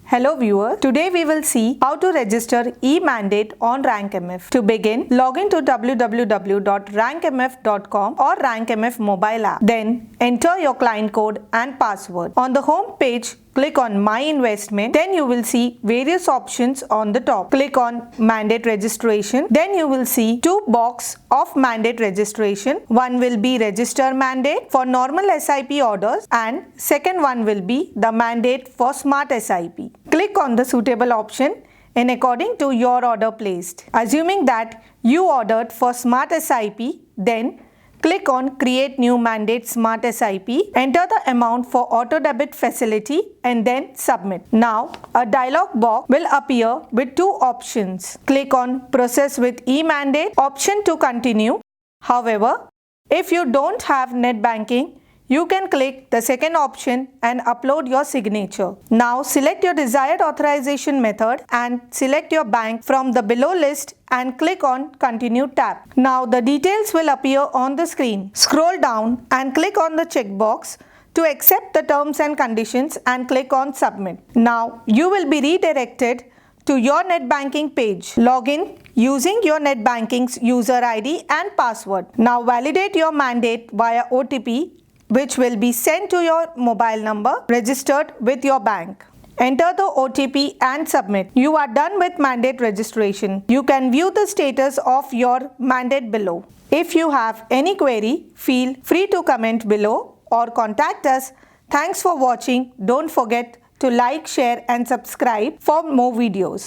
Hello viewers, today we will see how to register EMandate on RankMF. To begin, log in to www.rankmf.com or RankMF mobile app. Then enter your client code and password. On the home page, click on My Investment. Then you will see various options on the top. Click on Mandate Registration. Then you will see two boxes of Mandate Registration. One will be Register Mandate for normal SIP orders and second one will be the Mandate for Smart SIP. Click on the suitable option in according to your order placed. Assuming that you ordered for Smart SIP, then click on Create New Mandate Smart SIP, enter the amount for auto debit facility and then submit. Now, a dialog box will appear with two options. Click on Process with EMandate option to continue. However, if you don't have net banking, you can click the second option and upload your signature. Now select your desired authorization method and select your bank from the below list and click on Continue tab. Now the details will appear on the screen. Scroll down and click on the checkbox to accept the terms and conditions and click on Submit. Now you will be redirected to your net banking page. Log in using your net banking's user ID and password. Now validate your mandate via OTP, which will be sent to your mobile number registered with your bank. Enter the OTP and submit. You are done with mandate registration. You can view the status of your mandate below. If you have any query, feel free to comment below or contact us. Thanks for watching. Don't forget to like, share and subscribe for more videos.